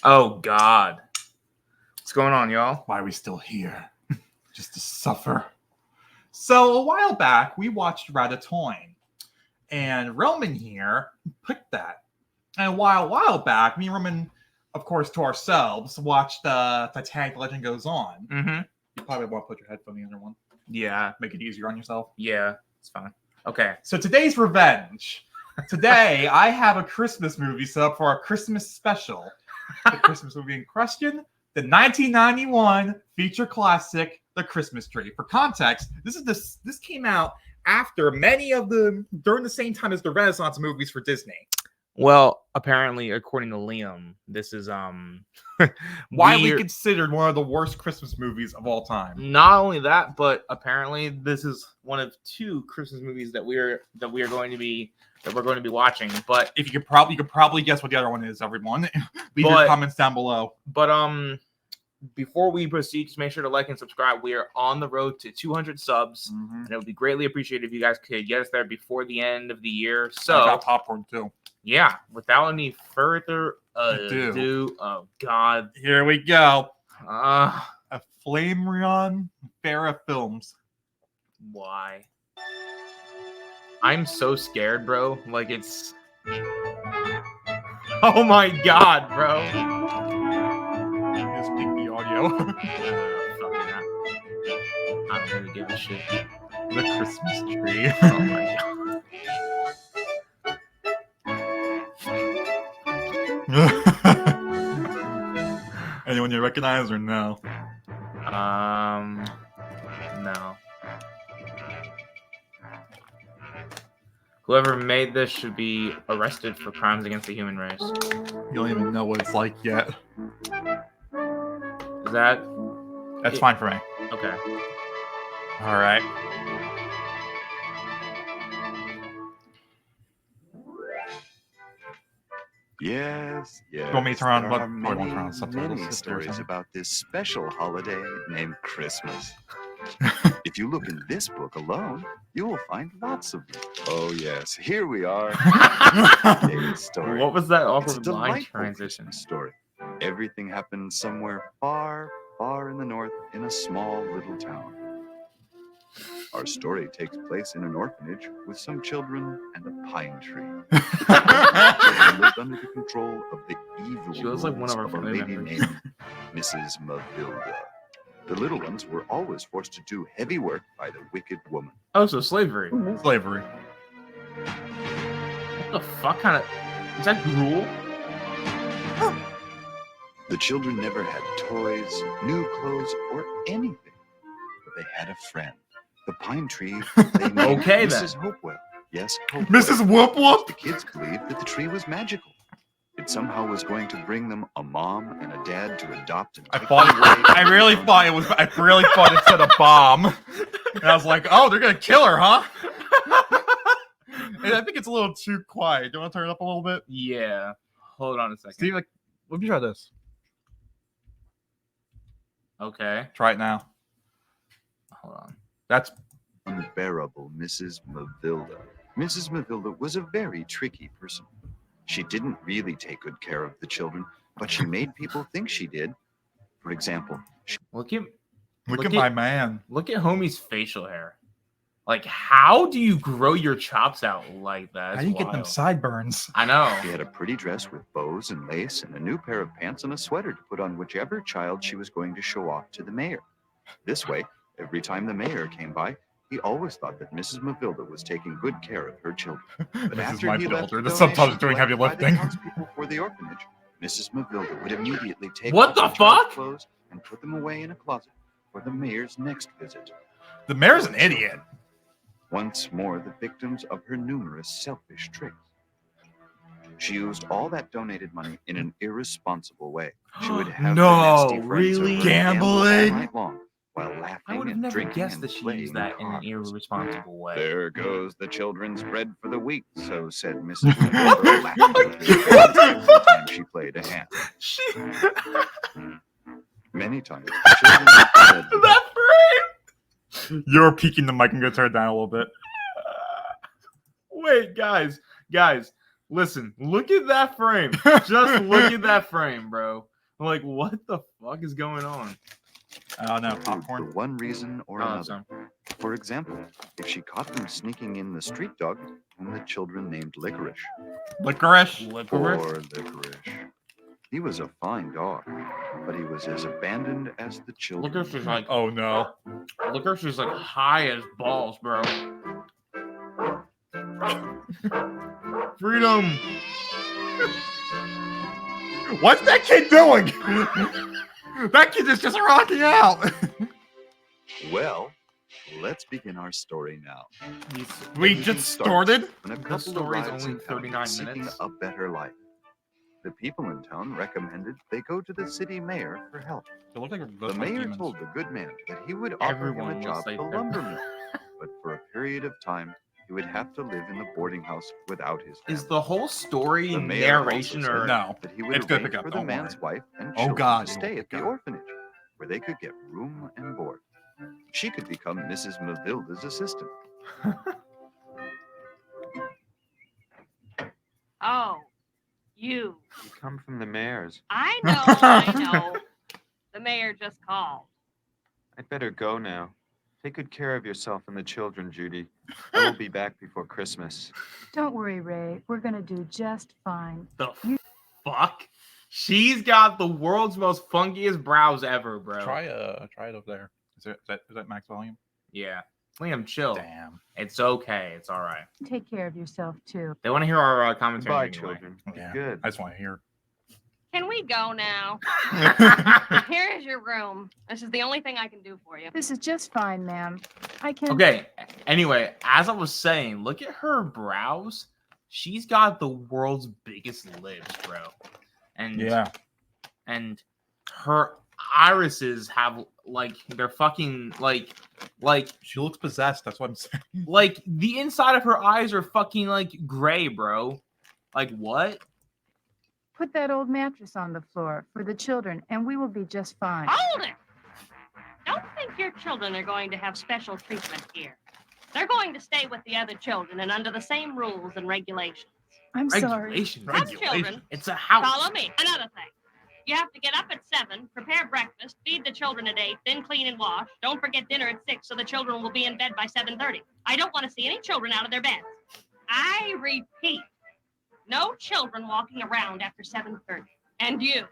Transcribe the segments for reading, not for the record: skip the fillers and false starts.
Oh, God. What's going on, y'all? Why are we still here? Just to suffer. So, a while back, we watched Ratatouille. And Roman here picked that. And a while back, me and Roman, of course, to ourselves, watched Titanic: The Legend Goes On. Mm-hmm. You probably want to put your headphone in the other one. Yeah. Make it easier on yourself. Yeah. It's fine. Okay. So today's revenge. Today, I have a Christmas movie set up for our Christmas special. The Christmas movie in question, the 1991 feature classic, The Christmas Tree. For context, this came out after many of them during the same time as the Renaissance movies for Disney. Well, apparently, according to Liam, this is Widely considered one of the worst Christmas movies of all time. Not only that, but apparently this is one of two Christmas movies that we're going to be watching. But if you could probably guess what the other one is, everyone. Leave your comments down below. But before we proceed, just make sure to like and subscribe. We are on the road to 200 subs, and it would be greatly appreciated if you guys could get us there before the end of the year. So I got popcorn too. Yeah, without any further ado, oh God, here we go. A Flammarion Farah Films. Why? I'm so scared, bro. Like it's. Oh my God, bro. Just pick the audio. I don't really give a shit. The Christmas Tree. Oh my God. Anyone you recognize or no? No. Whoever made this should be arrested for crimes against the human race. You don't even know what it's like yet. Is that? That's fine for me. Okay. All right. Yes. You want me to turn on what? Many stories about this special holiday named Christmas. If you look in this book alone, you will find lots of them. Oh yes, here we are. Today's story. What was that It's a awkward line delightful transition? story. Everything happened somewhere far, far in the north, in a small little town. Our story takes place in an orphanage with some children and a pine tree. The children lived under the control of the evil She was like one of our a family lady members. named Mrs. Mavilda. The little ones were always forced to do heavy work by the wicked woman. Oh, so slavery. Slavery. What the fuck kind of... Is that gruel? The children never had toys, new clothes, or anything. But they had a friend. The pine tree they named Okay, then. Mrs. Hopewell. Yes, Hopewell. Mrs. Whoop Whoop. The kids believed that the tree was magical. It somehow was going to bring them a mom and a dad to adopt and take them away. I really thought it said a bomb. And I was like, oh, they're gonna kill her, huh? And I think it's a little too quiet. Do you want to turn it up a little bit? Yeah. Hold on a second. Steve, like, let me try this. Okay. Try it now. Hold on. That's Unbearable Mrs. Mavilda. Mrs. Mavilda was a very tricky person. She didn't really take good care of the children, but she made people think she did. For example, Look at my man. Look at homie's facial hair. Like, how do you grow your chops out like that? How do you get them wild. sideburns? I know. she had a pretty dress with bows and lace and a new pair of pants and a sweater to put on whichever child she was going to show off to the mayor. This way, every time the mayor came by, he always thought that Mrs. Mavilda was taking good care of her children. But This is after my he left builder. the The subtitles donations doing heavy collected by the lifting. townspeople for the orphanage, Mrs. Mavilda would immediately take What off the the child's fuck? clothes and put them away in a closet for the mayor's next visit. The mayor's an idiot. Once more the victims of her numerous selfish tricks. She used all that donated money in an irresponsible way. She would have No, her nasty friends really? over and gamble all Gambling? night long while laughing I would have and never drinking guessed and that she playing used that in an cards. irresponsible way. There goes the children's bread for the week, so said Mrs. Mavilda, laughing every time she played a hand. Many times the children said, That frame! You're peeking the mic and go turn it down a little bit. Wait, guys, listen. Look at that frame. Just look at that frame, bro. Like, what the fuck is going on? I don't know. For Popcorn. one reason or Oh, another. For example, if she caught them sneaking in the street dog, whom the children named Licorice. Licorice. Licorice? Poor Licorice. He was a fine dog, but he was as abandoned as the children. Licorice is like, Oh no. Licorice is like high as balls, bro. Freedom. What's that kid doing? That kid is just rocking out. Well, let's begin our story now. We Everything just starts started. When a The couple story's arrives only in town 39 seeking minutes. a better life. The people in town recommended they go to the city mayor for help. They look like The mayor told the good man that he would offer Everyone him a looks job like at the they're- lumber mill, but for a period of time, he would have to live in the boarding house without his family. Is the whole story The mayor also narration said or No. that he would It's gonna arrange pick up, for the don't man's worry. wife and Oh, children God, to it will stay at pick the up. orphanage, where they could get room and board. She could become Mrs. Mavilda's assistant. Oh, you. You come from the mayor's. I know. The mayor just called. I'd better go now. Take good care of yourself and the children, Judy. I won't be back before Christmas. Don't worry, Ray. We're gonna do just fine. the fuck? She's got the world's most funkiest brows ever, bro. Try it over there. Is that max volume? Yeah. Liam, chill. Damn. It's okay. It's all right. Take care of yourself too. They want to hear our commentary. Goodbye, anyway. children. Be Yeah. good. I just want to hear. Can we go now? Here is your room. This is the only thing I can do for you. This is just fine, ma'am. I can. Okay. Anyway, as I was saying, look at her brows. She's got the world's biggest lips, bro. And Yeah. and her irises have like they're fucking like She looks possessed. That's what I'm saying. like the inside of her eyes are fucking like gray, bro. Like what? Put that old mattress on the floor for the children, and we will be just fine. Hold it! Don't think your children are going to have special treatment here. They're going to stay with the other children and under the same rules and regulations. I'm sorry. Regulations. Come, children. It's a house. Follow me. Another thing. You have to get up at 7, prepare breakfast, feed the children at 8, then clean and wash. Don't forget dinner at 6 so the children will be in bed by 7:30. I don't want to see any children out of their beds. I repeat, no children walking around after 7:30. And you.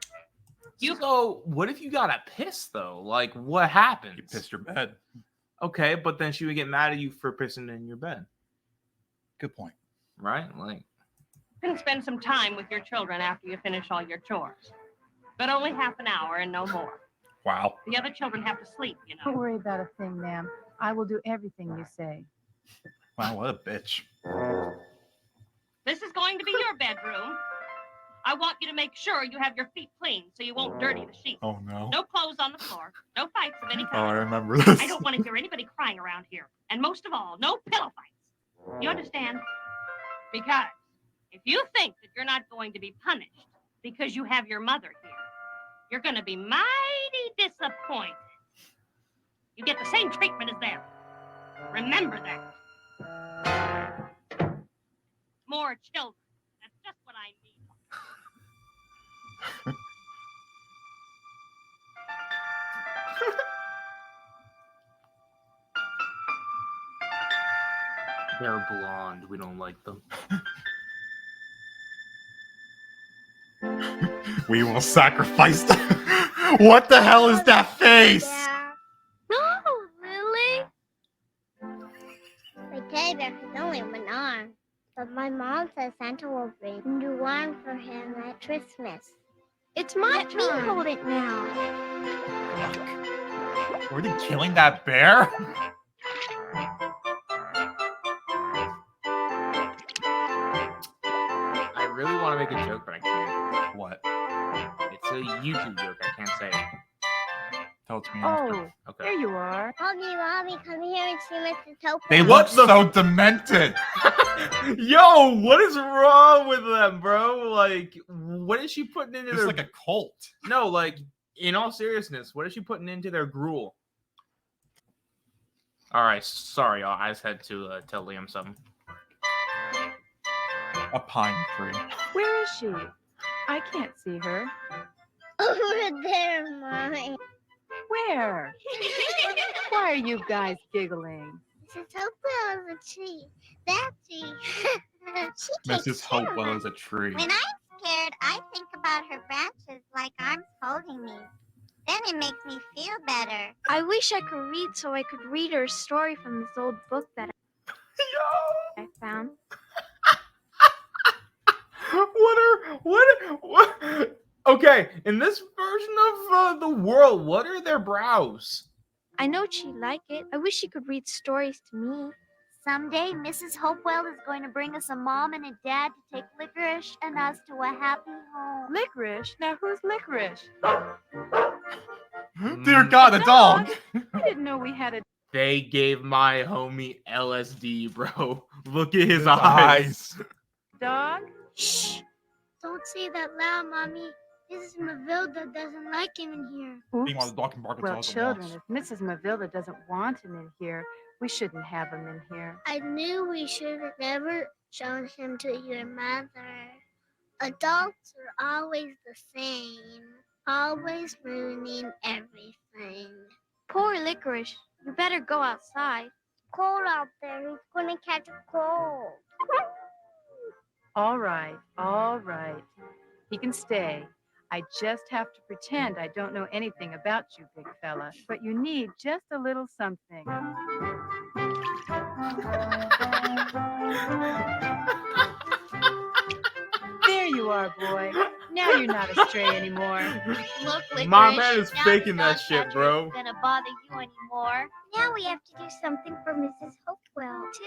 So what if you got a piss though? Like what happens? You pissed your bed. Okay, but then she would get mad at you for pissing in your bed, Good point. right? Like You can spend some time with your children after you finish all your chores. But only half an hour and no more. Wow. The other children have to sleep, you Don't know. worry about a thing, ma'am. I will do everything you say. Wow, what a bitch. This is going to be your bedroom. I want you to make sure you have your feet clean so you won't dirty the sheets. Oh no. No clothes on the floor. No fights of any Oh, I kind. remember this. I don't want to hear anybody crying around here. And most of all, no pillow fights. You understand? Because if you think that you're not going to be punished because you have your mother here, you're going to be mighty disappointed. You get the same treatment as them. Remember that. More children. That's just what I need. they're blonde. We don't like them. We will sacrifice them. What the hell is that face? No, really? My teddy bear has only one arm, but my mom says Santa will bring a new arm for him at Christmas. It's my turn. Hold it now. Were they killing that bear? I really want to make a joke, but I can't. What? It's a YouTube joke. I can't say it. Tell it to me. after. Oh, Okay. there you are. Huggy Wuggy, come here and see Mr. Topo. They What look the- so demented. Yo, what is wrong with them, bro? Like, what is she putting into It's their? like a cult. No, like, in all seriousness, what is she putting into their gruel? All right, sorry, y'all. I just had to tell Liam something. A pine tree. Where is she? I can't see her. Over They're mine. Where? Why are you guys giggling? Mrs. Hopewell is a tree. That tree. She takes Mrs. care of Hopewell us. is a tree. When I'm scared, I think about her branches like arms holding me. Then it makes me feel better. I wish I could read so I could read her a story from this old book that I found. What? Okay, in this version of the world, what are their brows? I know she'd like it. I wish she could read stories to me. Someday, Mrs. Hopewell is going to bring us a mom and a dad to take Licorice and us to a happy home. Licorice? Now who's Licorice? Dear God, a dog! I didn't know we had a They gave my homie LSD, bro. Look at his His eyes. dog. Shh! Don't say that loud, Mommy. Mrs. Mavilda doesn't like him in here. Meanwhile, the dog can bark Well, at us children, if Mrs. Mavilda doesn't want him in here, we shouldn't have him in here. I knew we should have never shown him to your mother. Adults are always the same, always ruining everything. Poor Licorice. You better go outside. Cold out there. He's gonna catch a cold. All right, all right. He can stay. I just have to pretend I don't know anything about you, big fella. But you need just a little something. There you are, boy. Now you're not astray anymore. Look, Licorice. My man is now faking the that dog shit, catcher bro. isn't gonna bother you anymore. Now we have to do something for Mrs. Hopewell, too.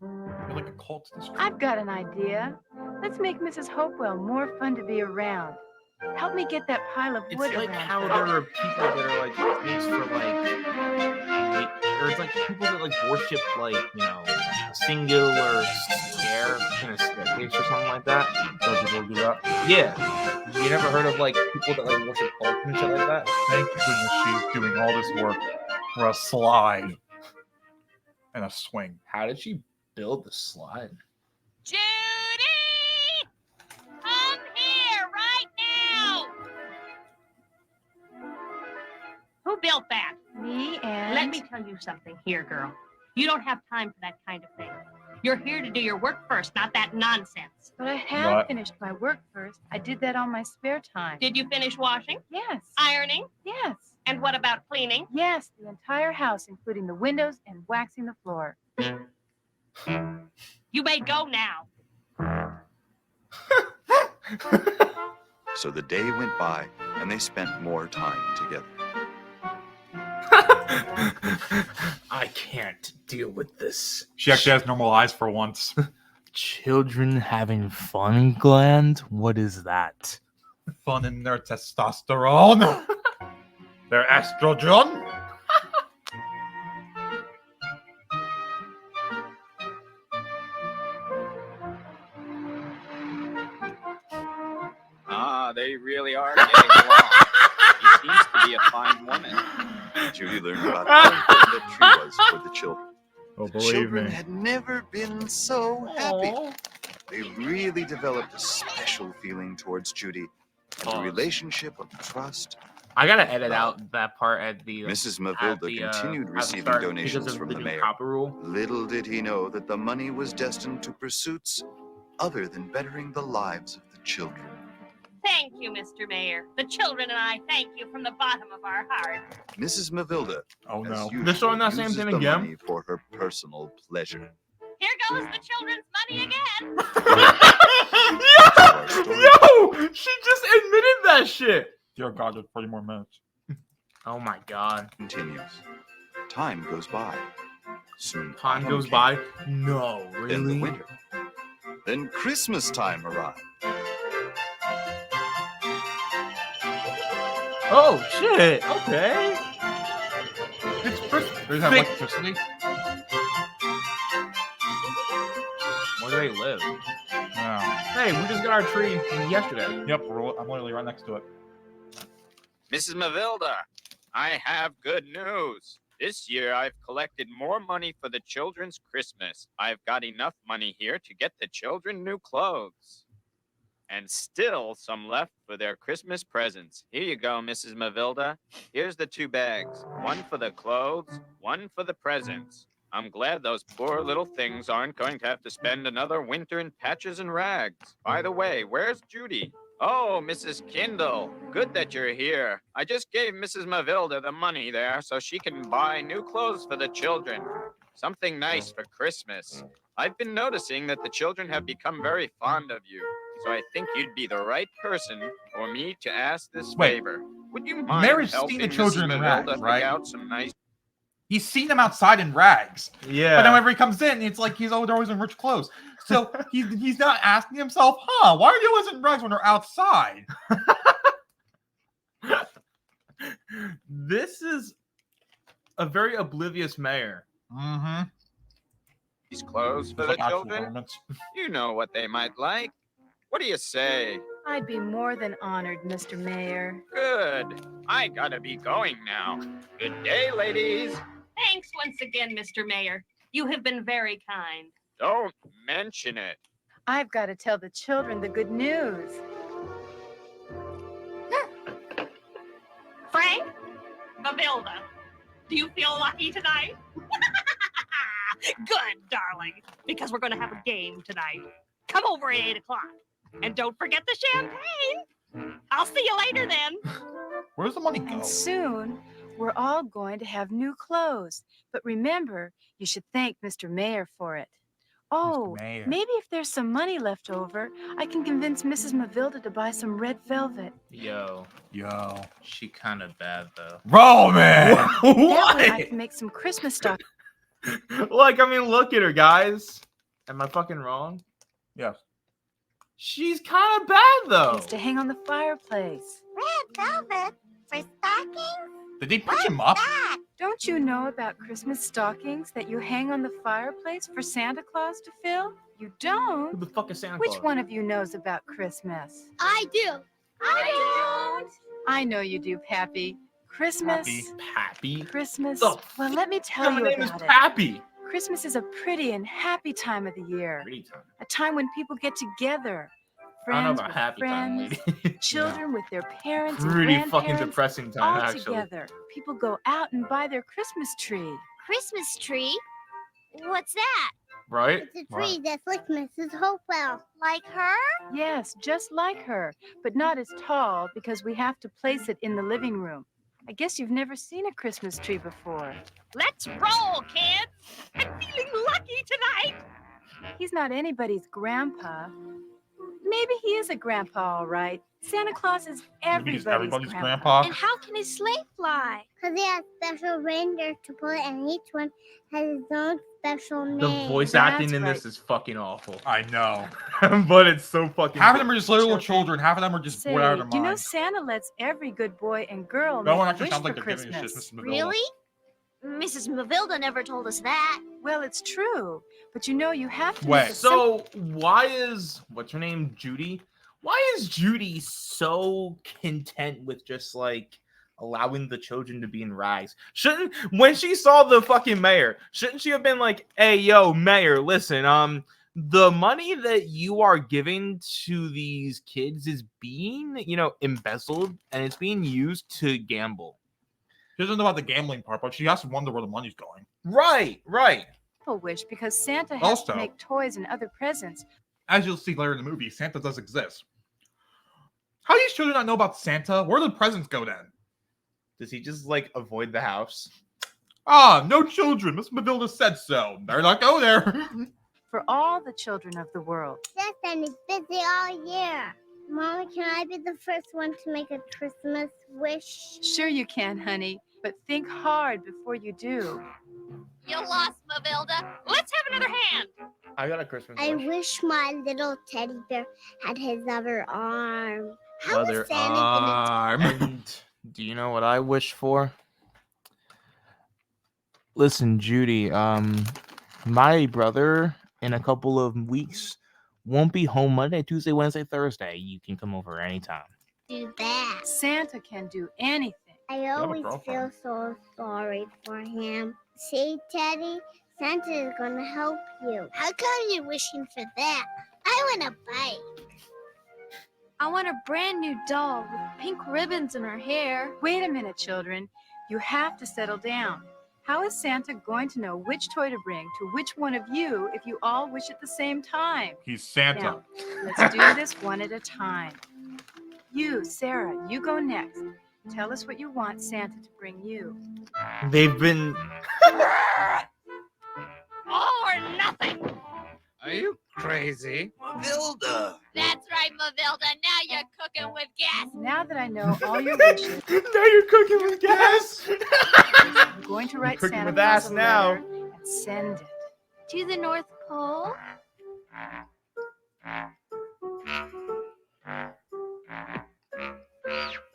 You're like a cult to this I've got an idea. Let's make Mrs. Hopewell more fun to be around. Help me get that pile of It's wood like around how her. there are people that are like makes for or it's like people that like worship like a singular stair in a staircase or something like that. Does people do that? Yeah, you never heard of like people that like worship cults and shit like that? Thank goodness she's doing all this work for a slide and a swing. How did she build the slide? Judy! Come here right now! Who built that? Me and... Let me tell you something here, girl. You don't have time for that kind of thing. You're here to do your work first, not that nonsense. But I have What? finished my work first. I did that on my spare time. Did you finish washing? Yes. Ironing? Yes. And what about cleaning? Yes, the entire house, including the windows and waxing the floor. You may go now. So the day went by, and they spent more time together. I can't deal with this. She actually has normal eyes for once. Children having fun gland? What is that? Fun in their testosterone. Their estrogen. Ah, they really are getting along. She seems to be a fine woman. Judy learned about how important that tree was for the children. Oh, The believe children me. had never been so happy. They really developed a special feeling towards Judy and a Pause. relationship of trust. I gotta edit out that part at the Mrs. at Mavilda the, continued at the receiving start donations because of from the the new mayor. copper rule. Little did he know that the money was destined to pursuits other than bettering the lives of the children. Thank you, Mr. Mayor. The children and I thank you from the bottom of our heart. Mrs. Mavilda, Oh as no. usual, They're showing that same uses thing the again? money for her personal pleasure. Here goes the children's money again. Yo! She just admitted that shit. Dear God, there's 40 more minutes. Oh my god. Continues. Time goes by. Soon Time autumn goes came, by. No, Then the really? winter. Then Christmas time arrived. Oh shit. Okay. It's Christmas. They have Thick- electricity. Where do they live? Yeah. Hey, we just got our tree yesterday. Yep, I'm literally right next to it. Mrs. Mavilda, I have good news. This year I've collected more money for the children's Christmas. I've got enough money here to get the children new clothes. and still some left for their Christmas presents. Here you go, Mrs. Mavilda. Here's the 2 bags. One for the clothes, one for the presents. I'm glad those poor little things aren't going to have to spend another winter in patches and rags. By the way, where's Judy? Oh, Mrs. Kindle. Good that you're here. I just gave Mrs. Mavilda the money there so she can buy new clothes for the children. Something nice for Christmas. I've been noticing that the children have become very fond of you. So I think you'd be the right person for me to ask this Wait. favor. Would you mind Mary's helping seen the Mrs. children in Mavilda rags, pick right? out some nice... He's seen them outside in rags. Yeah. But then whenever he comes in, it's like they're always in rich clothes. So he's not asking himself, why are they always in rags when they're outside? This is a very oblivious mayor. Mm-hmm. These clothes for the children? You know what they might like. What do you say? I'd be more than honored, Mr. Mayor. Good. I gotta be going now. Good day, ladies. Thanks once again, Mr. Mayor. You have been very kind. Don't mention it. I've got to tell the children the good news. Frank? Mavilda, do you feel lucky tonight? Good, darling, because we're going to have a game tonight. Come over at 8 o'clock. And don't forget the champagne. I'll see you later then. Where's the money go? And soon, we're all going to have new clothes. But remember, you should thank Mr. Mayor for it. Oh, Mayor. maybe if there's some money left over, I can convince Mrs. Mavilda to buy some red velvet. Yo, she kind of bad though. Roman! That way I What? can make some Christmas stockings. Like, I mean, look at her, guys. Am I fucking wrong? Yes. She's kind of bad though. to hang on the fireplace. Red velvet for stockings? Did they pick him up? Don't you know about Christmas stockings that you hang on the fireplace for Santa Claus to fill? You don't? Who the fuck is Santa Which Claus? one of you knows about Christmas? I do. I don't. I know you do, Pappy. Christmas. Pappy? Christmas. The Well, let me tell My you name is about it. Pappy. Christmas is a pretty and happy time of the year. Pretty time. A time when people get together. I don't know Friends about with happy time, friends, lady. children with their parents and Pretty fucking grandparents, depressing time, all actually. together. People go out and buy their Christmas tree. Christmas tree? What's that? Right? It's a tree that's like Mrs. Hopewell. Like her? Yes, just like her, but not as tall because we have to place it in the living room. I guess you've never seen a Christmas tree before. Let's roll, kids. I'm feeling lucky tonight. He's not anybody's grandpa. Maybe he is a grandpa, all right. Santa Claus is Maybe he's everybody's, grandpa. And how can his sleigh fly? Because he has special reindeer to pull it, and each one has its own special name. The voice That's acting in right. this is fucking awful. I know. But it's so fucking Half of good. them are just little children. Half of them are just Say, bored out of their you know minds. Santa lets every good boy and girl No make one a actually wish sounds for like they're giving a shit, Christmas. Mrs. Mavilda. Really? Mrs. Mavilda never told us that. Well, it's true, but you know you have to. Wait, make a simple- So why is what's her name, Judy? Why is Judy so content with just like allowing the children to be in rags? Shouldn't when she saw the fucking mayor, shouldn't she have been like, "Hey, yo, mayor, listen, the money that you are giving to these kids is being, embezzled and it's being used to gamble." She doesn't know about the gambling part, but she has to wonder where the money's going. Right. wish because Santa has Also- to make toys and other presents. As you'll see later in the movie, Santa does exist. How do these children not know about Santa? Where do the presents go then? Does he just like avoid the house? Ah, no children. Miss Mavilda said so. Better not go there. For all the children of the world. Justin is busy all year. Mama, can I be the first one to make a Christmas wish? Sure you can, honey, but think hard before you do. You lost, Mavilda. Let's have another hand. I got a Christmas I wish. wish my little teddy bear had his other arm. How Other is Santa gonna Arm. And do you know what I wish for? Listen, Judy, my brother in a couple of weeks won't be home Monday, Tuesday, Wednesday, Thursday. You can come over anytime. do that? Santa can do anything. I a always feel girlfriend. so sorry for him. See, Teddy, Santa is gonna help you. How come you're wishing for that? I want a bike. I want a brand new doll with pink ribbons in her hair. Wait a minute, children. You have to settle down. How is Santa going to know which toy to bring to which one of you if you all wish at the same time? He's Santa. Now, let's do this one at a time. You, Sarah, you go next. Tell us what you want Santa to bring you. They've been. All or nothing. Are you crazy? Mavilda! That's right, Mavilda. Now you're cooking with gas. Now that I know all your wishes, Now you're cooking with gas. I'm going to write Cooking Santa with Claus ass a now. letter and send it. To the North Pole?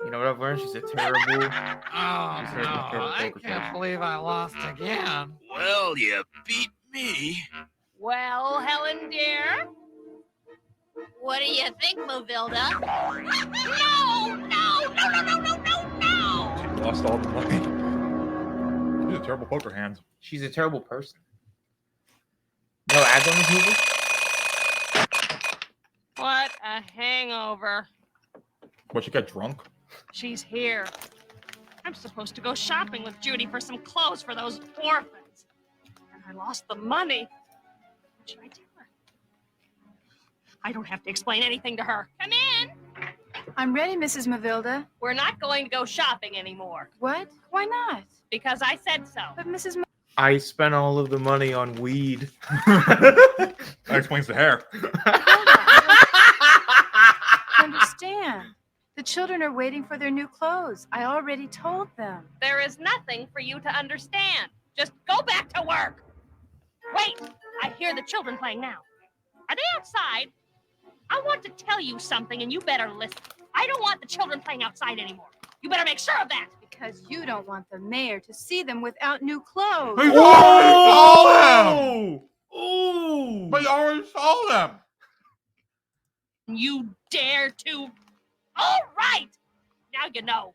You know what I've learned? She's a terrible. Oh, She's no. a terrible I poker can't player. believe I lost again. Well, you beat me. Well, Helen dear, what do you think, Mavilda? No! She lost all the money. She's a terrible poker hand. She's a terrible person. No ads on this movie? What a hangover. What, she got drunk? She's here. I'm supposed to go shopping with Judy for some clothes for those orphans. And I lost the money. What should I tell her? I don't have to explain anything to her. Come in. I'm ready, Mrs. Mavilda. We're not going to go shopping anymore. What? Why not? Because I said so. But Mrs. I spent all of the money on weed. That explains the hair. Understand. The children are waiting for their new clothes. I already told them. There is nothing for you to understand. Just go back to work. Wait, I hear the children playing now. Are they outside? I want to tell you something, and you better listen. I don't want the children playing outside anymore. You better make sure of that. Because you don't want the mayor to see them without new clothes. He already saw them! Ooh! But you already saw them! You dare to... All right! Now you know.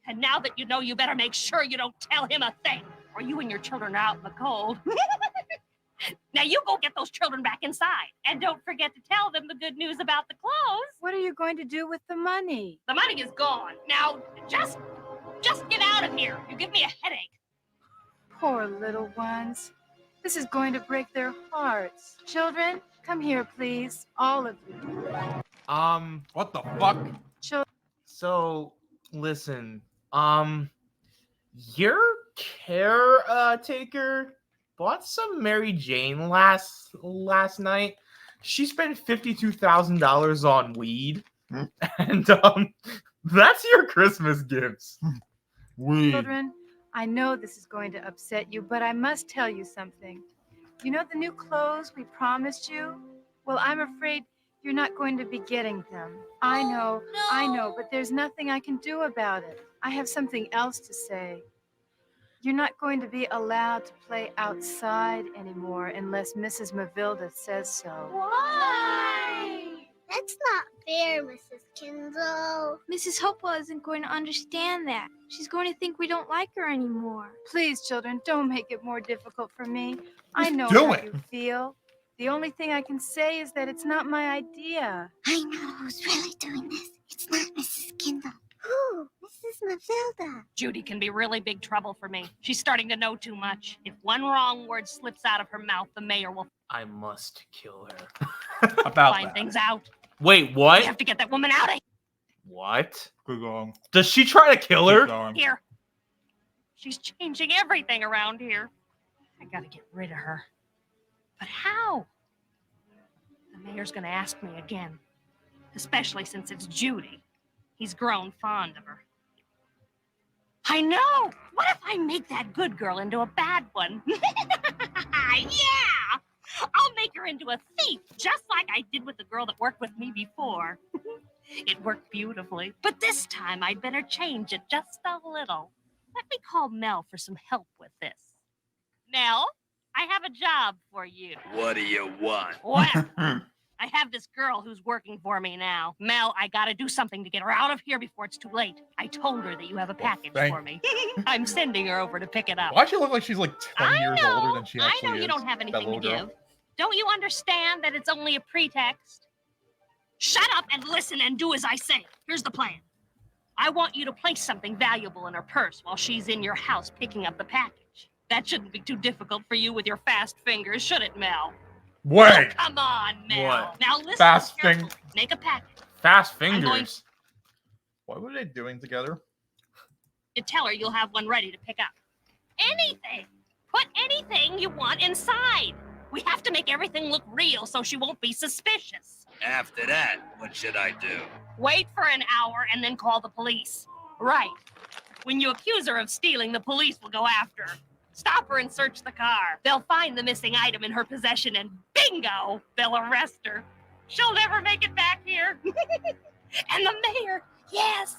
And now that you know, you better make sure you don't tell him a thing, or you and your children are out in the cold. Now you go get those children back inside. And don't forget to tell them the good news about the clothes. What are you going to do with the money? The money is gone. Now, just get out of here. You give me a headache. Poor little ones. This is going to break their hearts. Children, come here, please. All of you. What the fuck? So, listen. Your caretaker bought some Mary Jane last night. She spent $52,000 on weed, and that's your Christmas gifts. Weed. Children, I know this is going to upset you, but I must tell you something. You know the new clothes we promised you? Well, I'm afraid you're not going to be getting them. I know, but there's nothing I can do about it. I have something else to say. You're not going to be allowed to play outside anymore unless Mrs. Mavilda says so. Why? That's not fair, Mrs. Kindle. Mrs. Hopewell isn't going to understand that. She's going to think we don't like her anymore. Please, children, don't make it more difficult for me. I know do how it. you feel. The only thing I can say is that it's not my idea. I know who's really doing this. It's not Mrs. Kindle. Who? Mrs. Mavilda. Judy can be really big trouble for me. She's starting to know too much. If one wrong word slips out of her mouth, the mayor will I must kill her. About find that. things out. Wait, We what? have to get that woman out of What? Keep going. Does she try to kill her? Keep going. here. She's changing everything around here. I gotta get rid of her. But how? The mayor's gonna ask me again. Especially since it's Judy. He's grown fond of her. I know! What if I make that good girl into a bad one? Yeah! I'll make her into a thief, just like I did with the girl that worked with me before. It worked beautifully. But this time, I'd better change it just a little. Let me call Mel for some help with this. Mel, I have a job for you. What do you want? Well, I have this girl who's working for me now. Mel, I gotta do something to get her out of here before it's too late. I told her that you have a package thank- for me. I'm sending her over to pick it up. Why does she look like she's like 20 years older than she I actually know is? you don't have that anything to little girl? give. Don't you understand that it's only a pretext? Shut up and listen and do as I say. Here's the plan. I want you to place something valuable in her purse while she's in your house picking up the package. That shouldn't be too difficult for you with your fast fingers, should it, Mel? Wait. Oh, come on, Mel. What? Now listen Fast carefully. fing- Make a package. Fast I'm going fingers. What were they doing together? to tell her you'll have one ready to pick up. Anything. Put anything you want inside. We have to make everything look real so she won't be suspicious. After that, what should I do? Wait for an hour and then call the police. Right. When you accuse her of stealing, the police will go after her. Stop her and search the car. They'll find the missing item in her possession and bingo, they'll arrest her. She'll never make it back here. And the mayor, yes.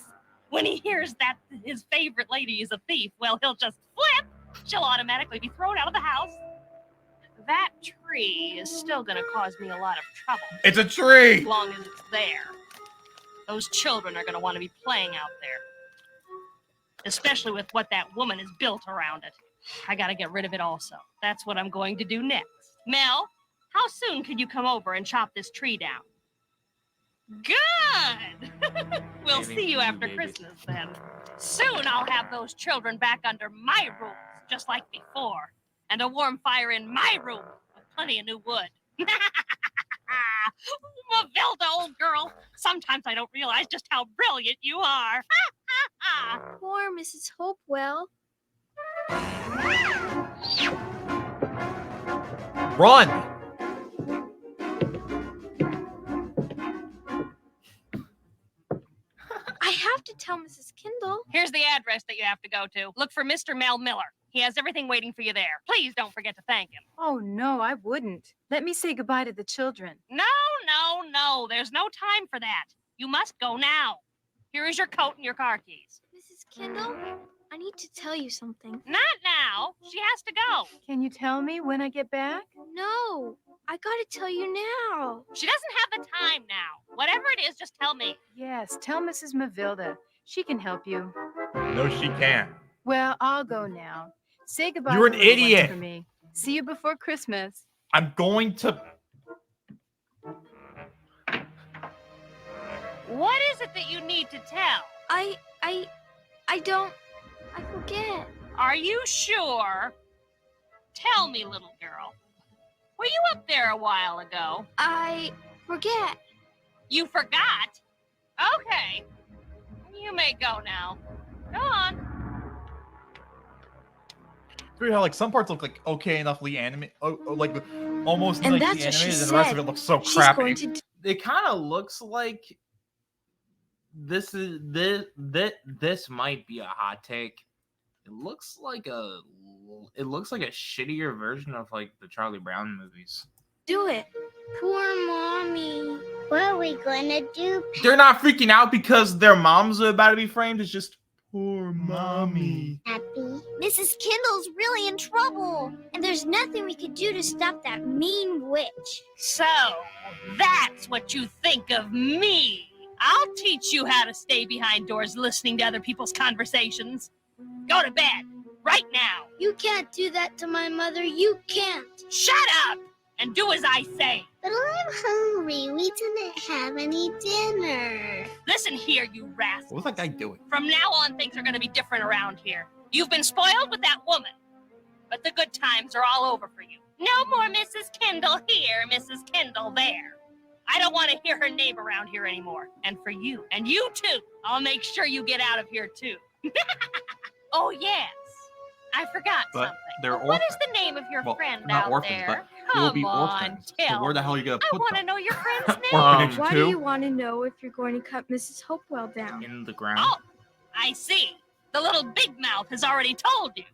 When he hears that his favorite lady is a thief, well, he'll just flip. She'll automatically be thrown out of the house. That tree is still going to cause me a lot of trouble. It's a tree! As long as it's there. Those children are going to want to be playing out there. Especially with what that woman has built around it. I got to get rid of it also. That's what I'm going to do next. Mel, how soon can you come over and chop this tree down? Good! We'll see you after Christmas then. Soon I'll have those children back under my roof, just like before. And a warm fire in my room with plenty of new wood. Mavilda, old girl. Sometimes I don't realize just how brilliant you are. Poor Mrs. Hopewell. Run! I have to tell Mrs. Kindle. Here's the address that you have to go to. Look for Mr. Mel Miller. He has everything waiting for you there. Please don't forget to thank him. Oh, no, I wouldn't. Let me say goodbye to the children. No. There's no time for that. You must go now. Here is your coat and your car keys. Mrs. Kindle, I need to tell you something. Not now. She has to go. Can you tell me when I get back? No, I gotta tell you now. She doesn't have the time now. Whatever it is, just tell me. Yes, tell Mrs. Mavilda. She can help you. No, she can't. Well, I'll go now. Say goodbye. You're to an the little ones idiot. For me. See you before Christmas. I'm going to. What is it that you need to tell? I forget. Are you sure? Tell me, little girl. Were you up there a while ago? I forget. You forgot? Okay. You may go now. Go on. It's weird how like some parts look like okay enoughly animated, like almost And like that's the what she animated, and the rest of said. it looks so She's crappy. going to It kind of looks like this might be a hot take. It looks like a shittier version of like the Charlie Brown movies. do it. Poor mommy. What are we gonna do? They're not freaking out because their moms are about to be framed. It's just poor mommy. Happy? Mrs. Kindle's really in trouble, and there's nothing we could do to stop that mean witch. So, that's what you think of me. I'll teach you how to stay behind doors listening to other people's conversations. Go to bed, right now. You can't do that to my mother. You can't. Shut up and do as I say. But I'm hungry. We didn't have any dinner. Listen here, you rascal. What was that guy doing? From now on, things are going to be different around here. You've been spoiled with that woman, but the good times are all over for you. No more Mrs. Kindle here, Mrs. Kindle there. I don't want to hear her name around here anymore. And for you, and you too, I'll make sure you get out of here too. Oh, yes. I forgot But something. they're What is orphans. the name of your Well, friend not out orphans, there? but they will be Come on, orphans. So tell where the me. hell are you gonna I put want to them? know your friend's name. Orphanage Why do too? you want to know if you're going to cut Mrs. Hopewell down? In the ground. Oh, I see. The little big mouth has already told you.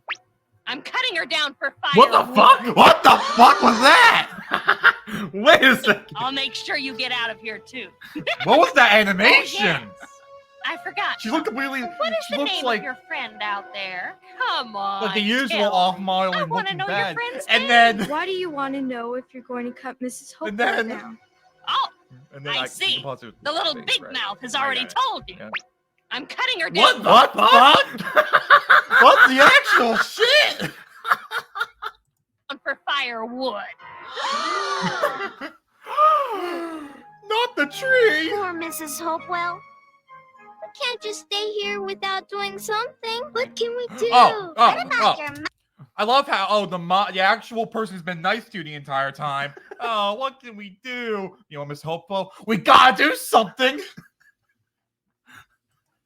I'm cutting her down for fire. What the fuck? What the fuck was that? Wait a second. I'll make sure you get out of here too. What was that Oh, animation? yes. I forgot. She looked completely. What is She the looks name like of your friend out there? Come on. like the usual tell off me. model I and want to looking know bad. your friend's And name. then Why do you want to know if you're going to cut Mrs. Hopewell then- down? Oh, and then I you see. can pause it with the little face, big right. mouth has I already got it. told you. Yeah. I'm cutting her down. What the fuck? What's the actual shit? For firewood. Not the tree! Poor Mrs. Hopewell. We can't just stay here without doing something. What can we do? What about your I love how the actual person's been nice to you the entire time. Oh, what can we do? You know, Miss Hopeful, we gotta do something.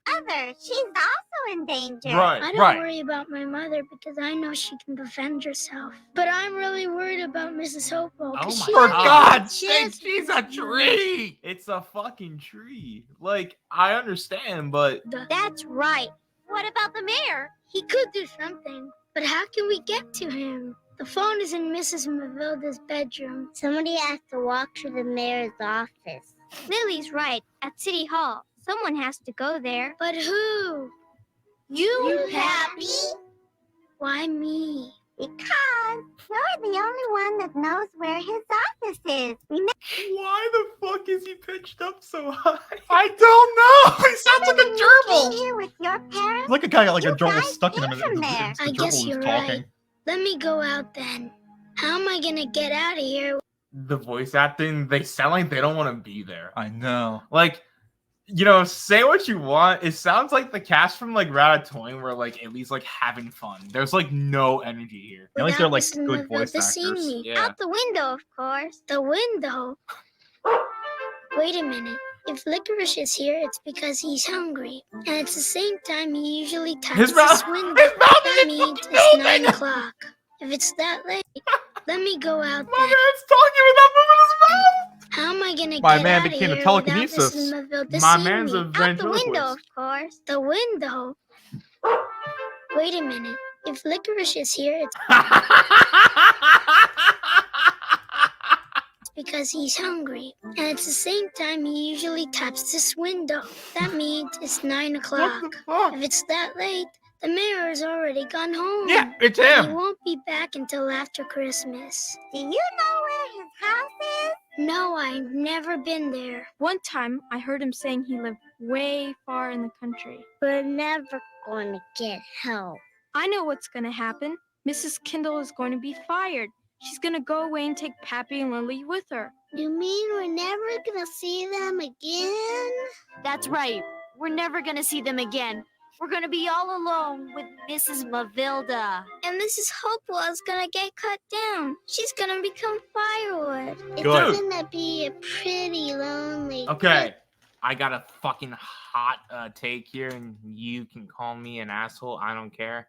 Mother, she's also in danger. I don't right. worry about my mother because I know she can defend herself. But I'm really worried about Mrs. Hopewell. Oh my For God. God's She sake, has- she's a tree. It's a fucking tree. Like, I understand, but That's right. What about the mayor? He could do something, but how can we get to him? The phone is in Mrs. Mavilda's bedroom. Somebody has to walk to the mayor's office. Lily's right. At City Hall. Someone has to go there. But who? You, Pappy? Why me? Because you're the only one that knows where his office is. why the fuck is he pitched up so high? I don't know. He sounds like a gerbil. Here with your parents. Like a guy like a You gerbil guys stuck in him. came from there. I guess you're right. Let me go out then. How am I gonna get out of here? The voice acting, they sound like they don't want to be there. I know. Like, you know, say what you want. It sounds like the cast from like Ratatouille were like at least like having fun. There's like no energy here. At least they're like Without Mrs. good voice Mavilda seeing actors. me. Yeah. Out the window, of course. The window. Wait a minute. If Licorice is here, it's because he's hungry. And at the same time, he usually taps His mouth- this window. his mouth That is means fucking it's moving. 9 o'clock. If it's that late, let me go out My then. man's talking without moving his mouth. How am I gonna My get man out of became a here telekinesis. without Mrs. Mavilda My seeing man's me? a Out the ventriloquist. window, of course. The window. Wait a minute. If Licorice is here, it's because he's hungry. And at the same time, he usually taps this window. That means it's 9 o'clock. If it's that late, the mayor has already gone home. Yeah, it's He him. won't be back until after Christmas. Do you know where his house is? No, I've never been there. One time, I heard him saying he lived way far in the country. We're never going to get help. I know what's going to happen. Mrs. Kindle is going to be fired. She's going to go away and take Pappy and Lily with her. You mean we're never gonna see them again? That's right. We're never going to see them again. We're going to be all alone with Mrs. Mavilda. And Mrs. Hopewell is gonna get cut down. She's gonna become firewood. It's Good. gonna be a pretty lonely. Okay, I got a fucking hot take here, and you can call me an asshole. I don't care.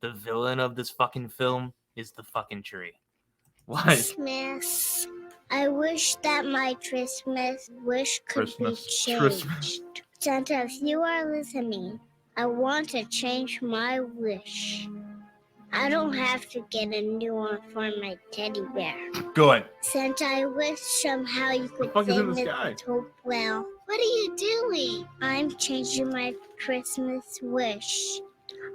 The villain of this fucking film is the fucking tree. Like, Christmas. I wish that my Christmas wish could be changed. Santa, if you are listening, I want to change my wish. I don't have to get a new one for my teddy bear. Good. Santa, I wish somehow you could fuck is save in the Mrs. sky? Hopewell. What are you doing? I'm changing my Christmas wish.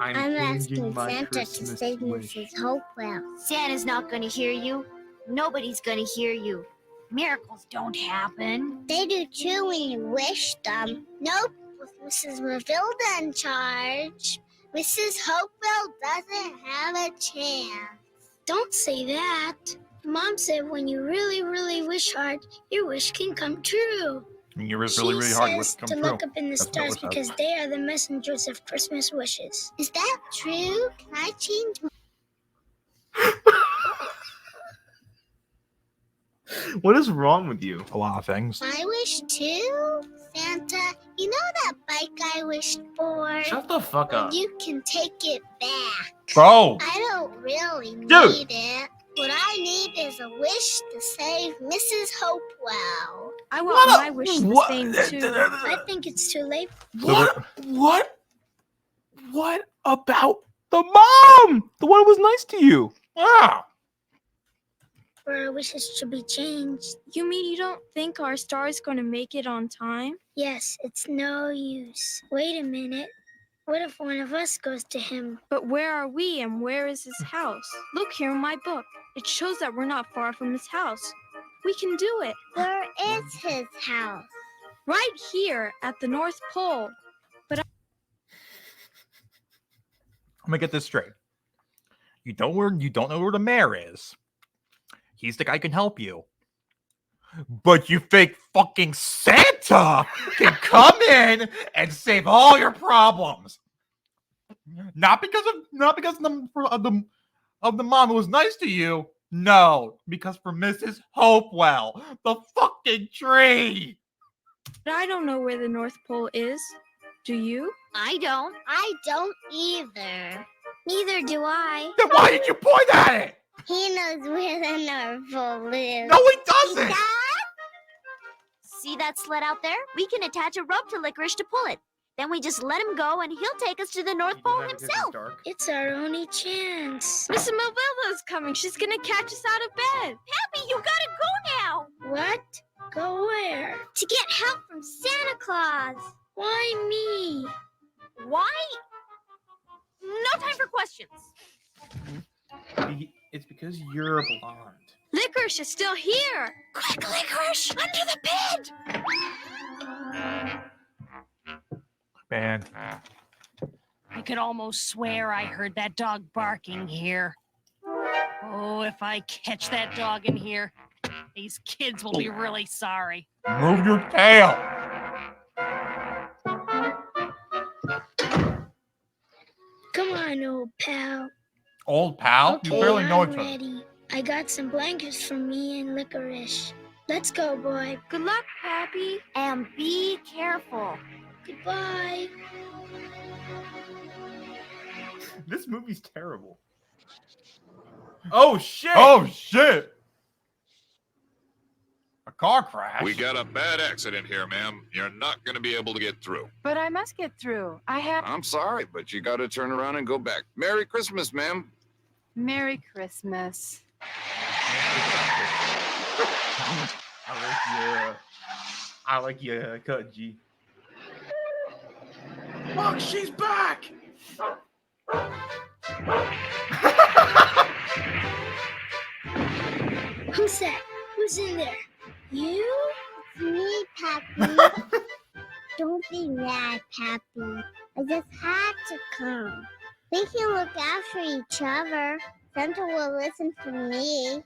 I'm asking Santa to save Mrs. Hopewell. Santa's not going to hear you. Nobody's going to hear you. Miracles don't happen. They do too when you wish them. Nope, with Mrs. Mavilda in charge, Mrs. Hopewell doesn't have a chance. Don't say that. Mom said when you really, really wish hard, your wish can come true. And you was really, really hard to says come to true. look up in the That's what stars was up. because they are the messengers of Christmas wishes. Is that true? Can I change what is wrong with you? A lot of things. my wish too? Santa, you know that bike I wished for? Shut the fuck up. You can take it back. Bro. I don't really Dude. need it. What I need is a wish to save Mrs. Hopewell. I want my wish the same, too. I think it's too late. What about the mom? The one who was nice to you. Ah. For our wishes to be changed. You mean you don't think our star is going to make it on time? Yes, it's no use. Wait a minute. What if one of us goes to him? But where are we and where is his house? Look here in my book. It shows that we're not far from his house. We can do it. Where is his house? Right here at the North Pole. I'm gonna get this straight. You don't know where the mayor is. He's the guy who can help you. But you think fucking Santa can come in and save all your problems? Not because of the mom who was nice to you. No, because for Mrs. Hopewell, the fucking tree. But I don't know where the North Pole is. Do you? I don't. I don't either. Neither do I. Then why did you point at it? He knows where the North Pole is. No, he doesn't. See that sled out there? We can attach a rope to Licorice to pull it. Then we just let him go and he'll take us to the North Pole himself. It's our only chance. Mrs. Melvilla's coming. She's gonna catch us out of bed. Pappy, you gotta go now. What? Go where? To get help from Santa Claus. Why me? Why? No time for questions. It's because you're a blonde. Licorice is still here. Quick, Licorice, under the bed. Man. I could almost swear I heard that dog barking here. Oh, if I catch that dog in here, these kids will be really sorry. Move your tail. Come on, old pal. Old pal? You barely know each other. Ready. I got some blankets for me and Licorice. Let's go, boy. Good luck, Pappy. And be careful. Goodbye. This movie's terrible. Oh shit! Oh shit! A car crash. We got a bad accident here, ma'am. You're not going to be able to get through. But I must get through. I have. I'm sorry, but you got to turn around and go back. Merry Christmas, ma'am. Merry Christmas. I like your cut, G. Look, she's back. Who's that? Who's in there? You? It's me, Pappy. Don't be mad, Pappy. I just had to come. We can look after each other. Santa will listen to me.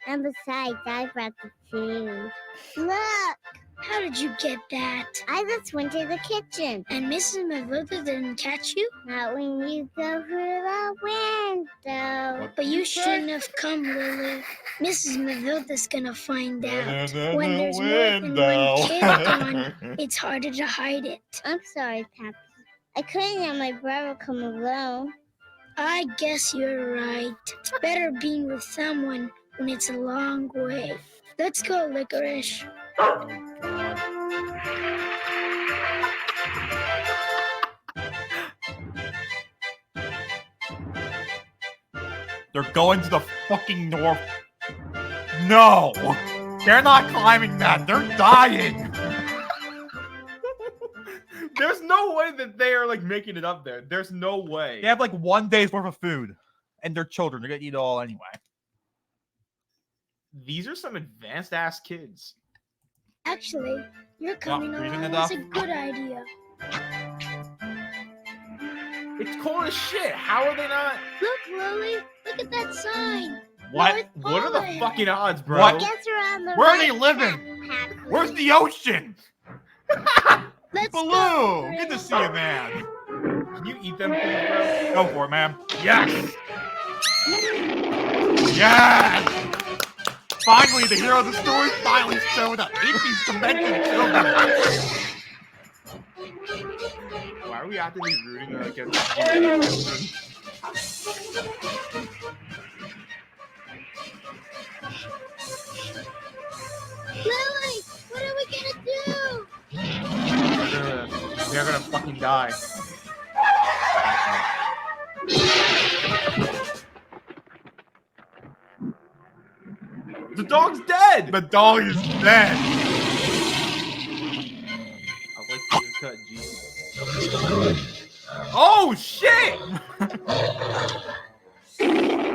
And besides, I brought the food. Look! How did you get that? I just went to the kitchen. And Mrs. Mavilda didn't catch you? Not when you go through the window. But you shouldn't have come, Lily. Mrs. Mavilda's gonna find out. When there's more than one kid gone, it's harder to hide it. I'm sorry, Pappy. I couldn't have my brother come alone. I guess you're right. It's better being with someone when it's a long way. Let's go, Licorice. They're going to the fucking north. No! They're not climbing that. They're dying. There's no way that they are like making it up there. There's no way. They have like 1 day's worth of food. And their children. They're going to eat it all anyway. These are some advanced ass kids. Actually, you're coming freezing along enough? is a good idea. It's cold as shit. How are they not? Look, Lily. Look at that sign. What? What are the fucking odds, bro? What? Guess around the Where are they right living? path, Where's the ocean? Let's Baloo! go. Good to see you, man. Can you eat them, please, Go for it, ma'am. Yes! Yes! Finally, the hero of the story finally showed up. Eat these demented children. bro? Why are we actively rooting against children? Lily, what are we gonna do? They're gonna fucking die. The dog's dead! The dog is dead. I like your cut, G. Oh shit!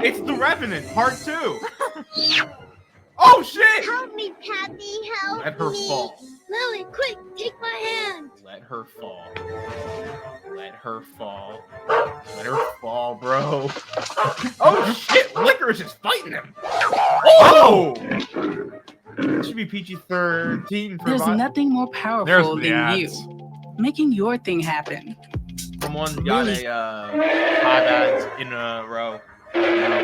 It's The Revenant, part 2. Oh shit! Help me, Pappy, help Let her me. fall. Lily, quick, take my hand. Let her fall. Let her fall. Let her fall, bro. Oh shit! Licorice is fighting him. Oh! It should be PG-13 for There's vi- nothing more There's powerful the than ads. you. Making your thing happen. Someone got a 5 ads in a row. Now,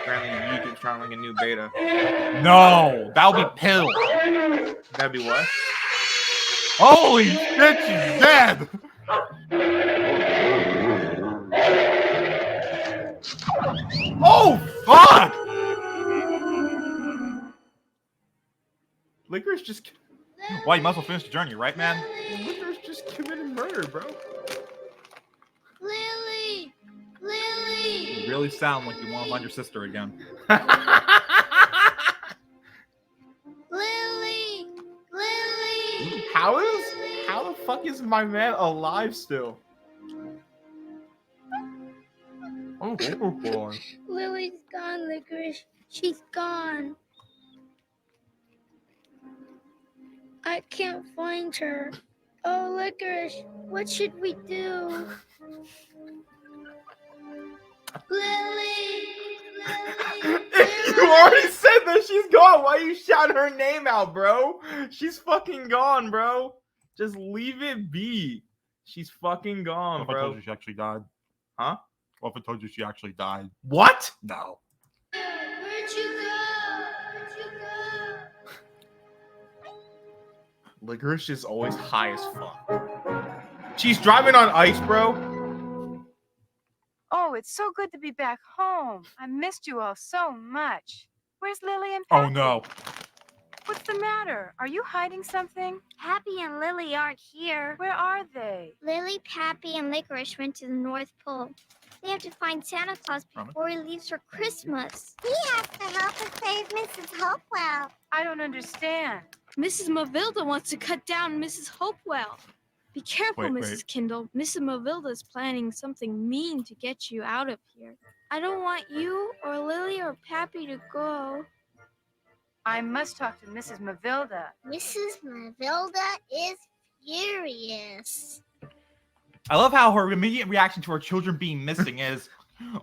apparently, YouTube's trying to make a new beta. No, that'll be pill. That'd be what? Holy shit, she's dead. Oh fuck! Licorice just. Well, you must well finish the journey, right, man? Licorice just committed murder, bro. Lily! You Lily! really sound like you want to find your sister again. Lily! Lily! How the fuck is my man alive still? Oh boy. Lily's gone, Licorice. She's gone. I can't find her. Oh, Licorice, what should we do? Lily! You already said that she's gone. Why you shouting her name out, bro? She's fucking gone, bro. Just leave it be. She's fucking gone, What if I told bro. you she actually died? Huh? What if I told you she actually died? What? No. Where'd you go? Where'd you go? Licorice is always high as fuck. She's driving on ice, bro. Oh, it's so good to be back home. I missed you all so much. Where's Lily and Oh Pappy? no. What's the matter? Are you hiding something? Happy and Lily aren't here. Where are they? Lily, Pappy, and Licorice went to the North Pole. They have to find Santa Claus before he leaves for Christmas. He has to help us save Mrs. Hopewell. I don't understand. Mrs. Mavilda wants to cut down Mrs. Hopewell. Be careful, Wait, Mrs. wait. Kindle. Mrs. Mavilda is planning something mean to get you out of here. I don't want you or Lily or Pappy to go. I must talk to Mrs. Mavilda. Mrs. Mavilda is furious. I love how her immediate reaction to her children being missing is,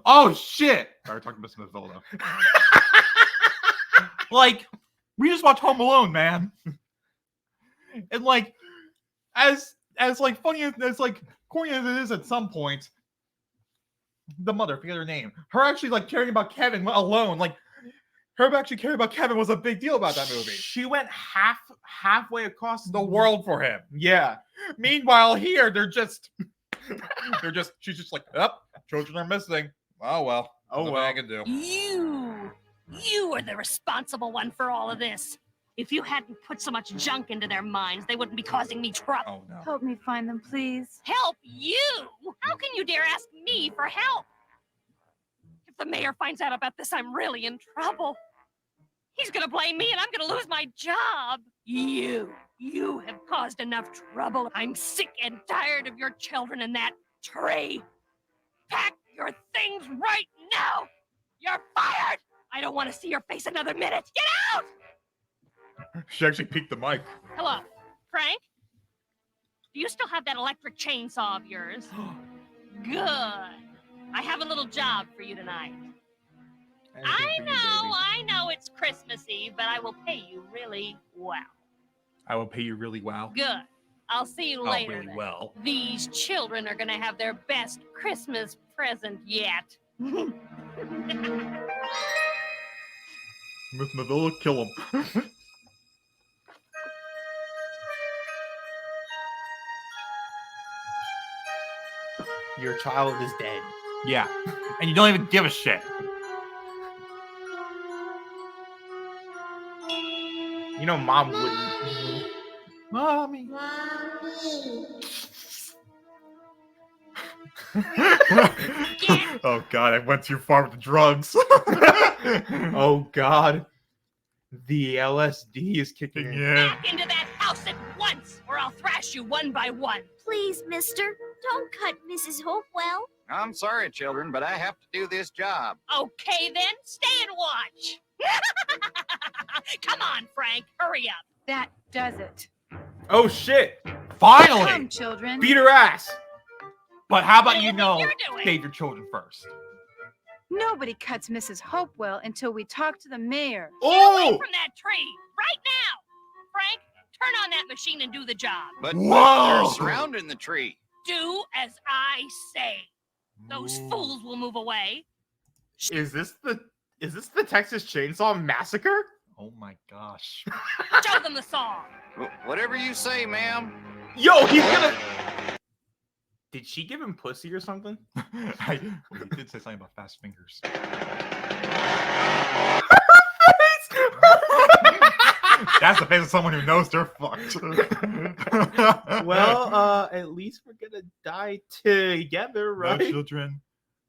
oh shit! I already talked to Miss Matilda. Like, we just watched Home Alone, man. And like, as like funny as like corny as it is at some point, the mother, forget her name, her actually like caring about Kevin alone, like her actually caring about Kevin was a big deal about that movie. She went halfway across The world for him. Yeah. Meanwhile, here she's just like, yep, children are missing. Oh well. Oh nothing well. I can do. You are the responsible one for all of this. If you hadn't put so much junk into their minds, they wouldn't be causing me trouble. Oh no. Help me find them, please. Help you? How can you dare ask me for help? If the mayor finds out about this, I'm really in trouble. He's gonna blame me and I'm gonna lose my job. You have caused enough trouble. I'm sick and tired of your children in that tree. Pack your things right now. You're fired. I don't want to see your face another minute. Get out! She actually peeked the mic. Hello, Frank? Do you still have that electric chainsaw of yours? Good. I have a little job for you tonight. I know it's Christmas Eve, but I will pay you really well. I will pay you really well. Good. I'll see you later. really then. well. These children are gonna have their best Christmas present yet. Miss Matilda, kill him. Your child is dead. Yeah. And you don't even give a shit. You know, mom wouldn't. Mommy. Oh god, I went too far with the drugs. Oh god. The LSD is kicking in. Yeah. Back into that house at once, or I'll thrash you one by one. Please, mister, don't cut Mrs. Hopewell. I'm sorry, children, but I have to do this job. Okay then, stay and watch. Come on, Frank, hurry up. That does it. Oh shit. Finally! Come, children. Beat her ass. But how What about do you you know, think you're doing? save your children first? Nobody cuts Mrs. Hopewell until we talk to the mayor. Get away Oh! from that tree, right now. Frank, turn on that machine and do the job. But Whoa! they're surrounding the tree. Do as I say. Those fools will move away. Is this the Texas Chainsaw Massacre? Oh my gosh. Show them the song. Whatever you say, ma'am. Yo, he's gonna. Did she give him pussy or something? He did say something about fast fingers. That's the face of someone who knows they're fucked. Well, at least we're gonna die together, right? No children.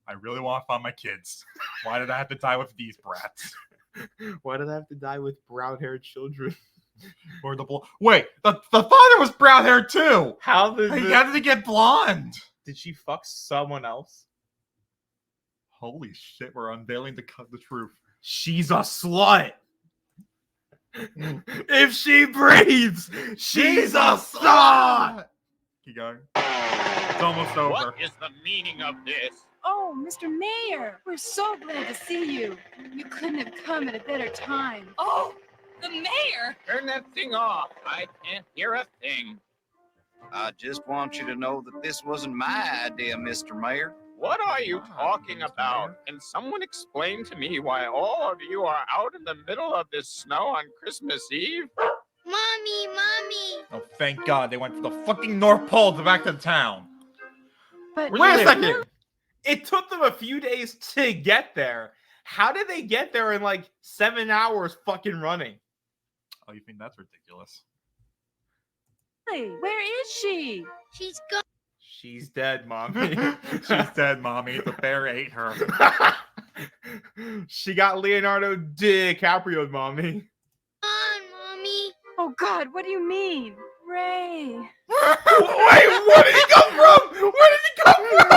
I really want to find my kids. Why did I have to die with these brats? Why did I have to die with brown-haired children? Or wait, the father was brown hair too. How did how did he get blonde? Did she fuck someone else? Holy shit, we're unveiling the truth. She's a slut. If she breathes, she's a slut. Keep going. It's almost over. What is the meaning of this? Oh, Mr. Mayor, we're so glad to see you. You couldn't have come at a better time. Oh, the mayor. Turn that thing off. I can't hear a thing. I just want you to know that this wasn't my idea, Mr. Mayor. What are you talking about? Can someone explain to me why all of you are out in the middle of this snow on Christmas Eve? Mommy, Mommy. Oh, thank God they went to the fucking North Pole to back to town. But Wait a second. It took them a few days to get there. How did they get there in like 7 hours fucking running? Oh, you think that's ridiculous? where is she? She's gone. She's dead, Mommy. She's dead, Mommy. The bear ate her. She got Leonardo DiCaprio, Mommy. Mommy. Oh God, what do you mean? Ray. Wait, where did he come from? Where did he come from?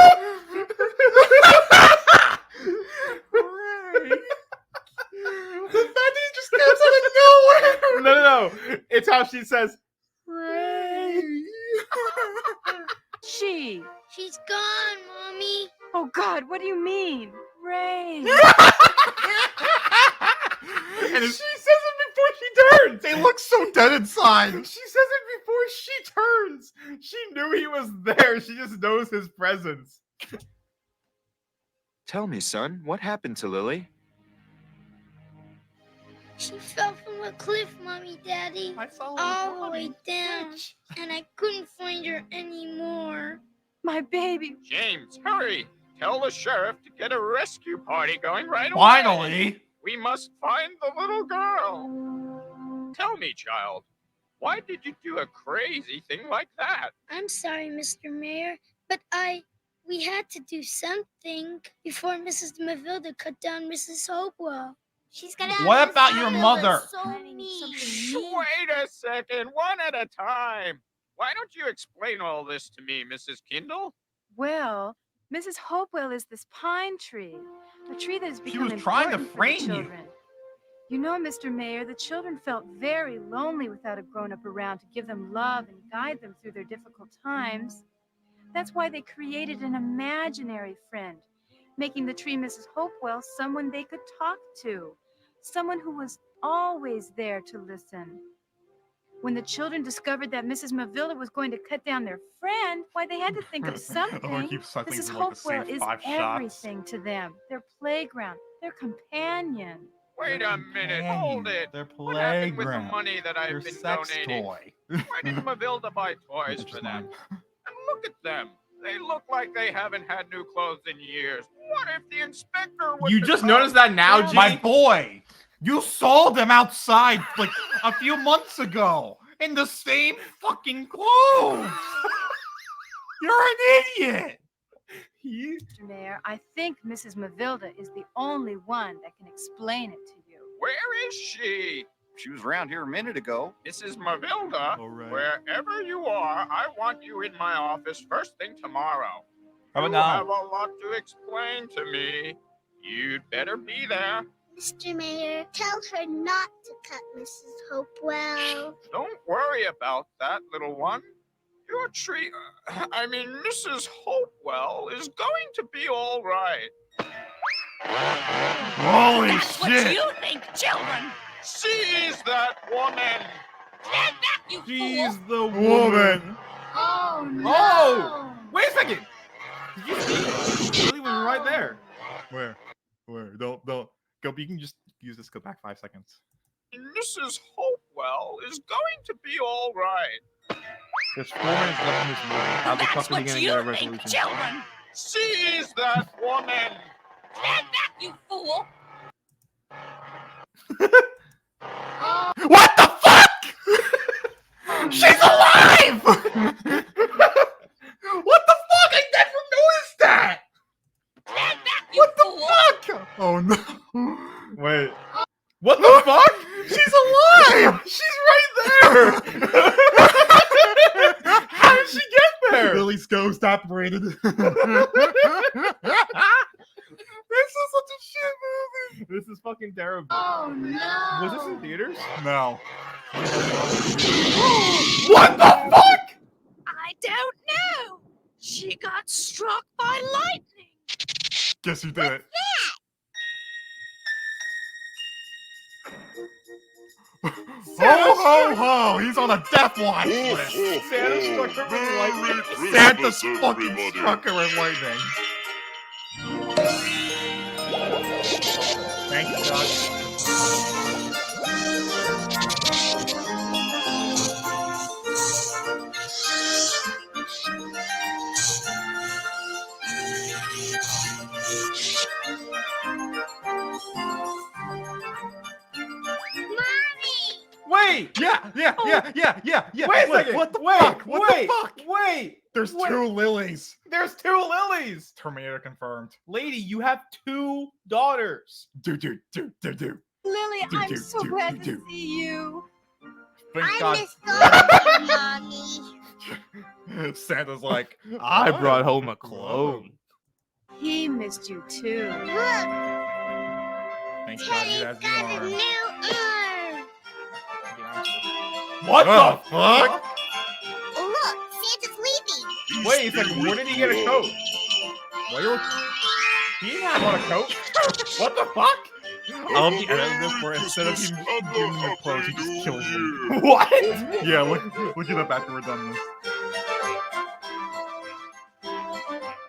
The fact that he just comes out of nowhere. No. It's how she says, Ray. She's gone, Mommy. Oh God, what do you mean? Ray. And she says it before she turns. They look so dead inside. She says it before she turns. She knew he was there. She just knows his presence. Tell me, son, what happened to Lily? She fell from a cliff, Mommy, Daddy. I saw all the way down. And I couldn't find her anymore. My baby. James, hurry! Tell the sheriff to get a rescue party going right away. Finally. We must find the little girl. Tell me, child, why did you do a crazy thing like that? I'm sorry, Mr. Mayor, but we had to do something before Mrs. Mavilda cut down Mrs. Hopewell. She's gonna. What about your mother? So mean. Wait a second, one at a time. Why don't you explain all this to me, Mrs. Kindle? Well, Mrs. Hopewell is this pine tree, a tree that has become was trying to important for the frame you. children. You know, Mr. Mayor, the children felt very lonely without a grown-up around to give them love and guide them through their difficult times. That's why they created an imaginary friend, making the tree Mrs. Hopewell someone they could talk to, someone who was always there to listen. When the children discovered that Mrs. Mavilda was going to cut down their friend, why, they had to think of something. Mrs. Hopewell is everything to them, their playground, their companion. Wait a minute, hold it. Their What happened with the playground. money that I've Their been sex donating? toy. Why didn't Mavilda buy toys for them? And look at them. They look like they haven't had new clothes in years. What if the inspector was You to just come? noticed that now, G? My boy, you saw them outside like a few months ago in the same fucking clothes. You're an idiot. Mr. Mayor, I think Mrs. Mavilda is the only one that can explain it to you. Where is she? She was around here a minute ago. Mrs. Mavilda, All right. wherever you are, I want you in my office first thing tomorrow. How about You now? have a lot to explain to me. You'd better be there. Mr. Mayor, tell her not to cut Mrs. Hopewell. Don't worry about that, little one. Your tree, Mrs. Hopewell is going to be all right. Holy That's what shit. you think, children. Seize that woman! Stand back, you She's fool! the woman. Oh no! Oh! Wait a second! Did you see? Lily was right there. Where? Don't go. You can just use this. Go back 5 seconds. Mrs. Hopewell is going to be all right. There's 4 minutes left in this movie. How the That's fuck are we what gonna you get a think, resolution? children! Seize that woman! Stand back, you fool! What the fuck? She's alive! What the fuck? I never noticed that. Stand back, you fool! Fuck! Oh no! Wait. What the fuck? She's alive! She's right there! How did she get there? Lily's ghost operated. This is such a shit movie. This is fucking terrible. Oh no! Was this in theaters? No. What the fuck? I don't know. She got struck by lightning. Guess who did it? Ho ho ho! He's on a death watch list. Santa struck her with lightning. Santa's fucking struck her with lightning. Thank you, God. Wait! Yeah. Wait a second! What the wait, fuck? What wait, the fuck? Wait! There's wait. 2 Lilies. There's 2 Lilies! Terminator confirmed. Lady, you have 2 daughters. Do. Lily, I'm do, so do, glad do. to see you. Thank I God. miss going, Mommy. Santa's like, I brought home a clone. He missed you too. Look, Thank God he Teddy's has the got a arm. new arm. What Oh, the fuck? Look, Santa's leaving. Wait a second, where did he get a coat? He didn't have on a coat. What the fuck? I love the edit of this where instead of him giving them the clothes, he just kills them. What? Yeah, look it up after we're done with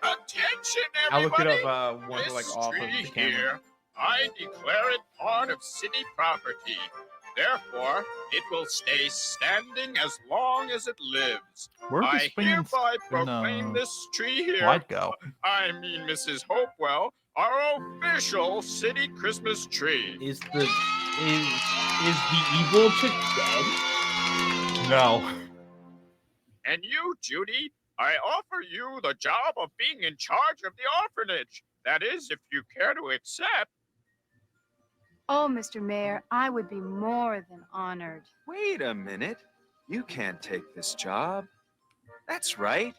Attention, I'll look it everybody! up once This like off of tree the camera. here, I declare it part of city property. Therefore, it will stay standing as long as it lives. Where are I these things hereby in, proclaim this tree here, White go. I mean Mrs. Hopewell, our official city Christmas tree. Is the evil chick dead? No. And you, Judy, I offer you the job of being in charge of the orphanage. That is, if you care to accept. Oh, Mr. Mayor, I would be more than honored. Wait a minute. You can't take this job. That's right,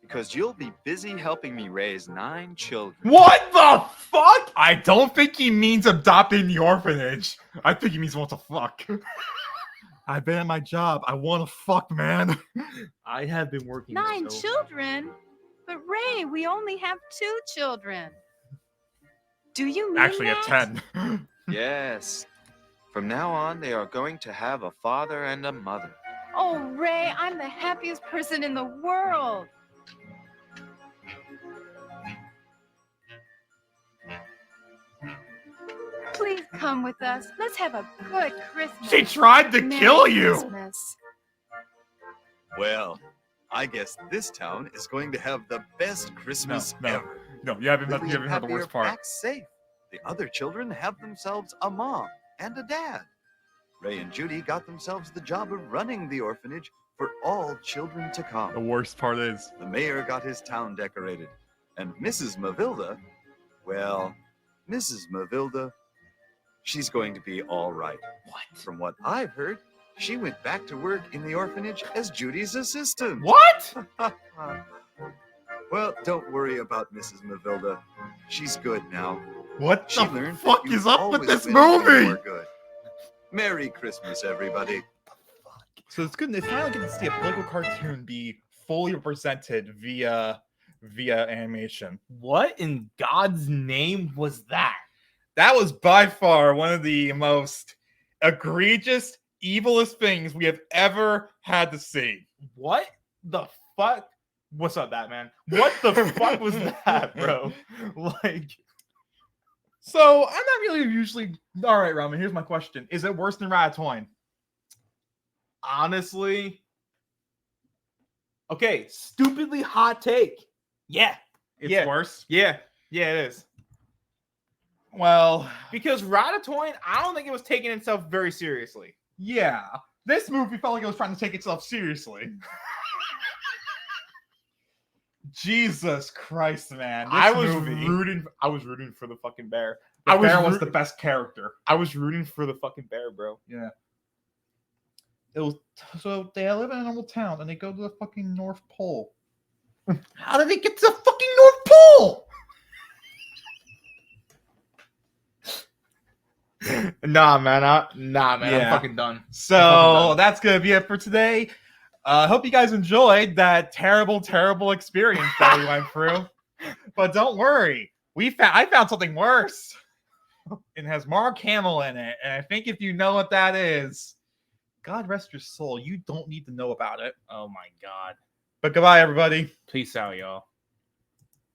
because you'll be busy helping me raise 9 children. What the fuck? I don't think he means adopting the orphanage. I think he means want to fuck. I've been at my job. I want to fuck, man. I have been working 9 so children? But Ray, we only have 2 children. Do you mean Actually, at that? 10. Yes. From now on, they are going to have a father and a mother. Oh, Ray, I'm the happiest person in the world. Please come with us. Let's have a good Christmas. She tried to Merry kill you. Christmas. Well, I guess this town is going to have the best Christmas No. ever. No, you haven't Lily and heard the Happy worst are part. back safe. The other children have themselves a mom and a dad. Ray and Judy got themselves the job of running the orphanage for all children to come. The worst part is The mayor got his town decorated. And Mrs. Mavilda, well, Mrs. Mavilda, she's going to be all right. What? From what I've heard, she went back to work in the orphanage as Judy's assistant. What? Well, don't worry about Mrs. Mavilda. She's good now. what She the learned that fuck you is up with always this win when movie? you're good. Merry Christmas, everybody. So it's good. It's finally good to see a political cartoon be fully represented via animation. What in God's name was that? That was by far one of the most egregious, evilest things we have ever had to see. What the fuck? What's up, Batman? What the fuck was that, bro? Like, So I'm not really usually. All right, Roman. Here's my question: is it worse than Ratatouille? honestly, okay, stupidly hot take. Yeah, It's yeah, worse. yeah, yeah, it is. Well, Because Ratatouille, I don't think it was taking itself very seriously. yeah. This movie felt like it was trying to take itself seriously. Jesus Christ, man! This I was movie. rooting for the fucking bear. The bear was root- the best character. I was rooting for the fucking bear, bro. Yeah. It was so they live in a normal town and they go to the fucking North Pole. How did they get to the fucking North Pole? Nah, man. I'm Yeah. fucking done. So that's gonna be it for today. I hope you guys enjoyed that terrible, terrible experience that we went through. But don't worry, I found something worse. It has Mark Hamill in it, and I think if you know what that is, God rest your soul, you don't need to know about it. Oh my god. But goodbye, everybody. Peace out, y'all.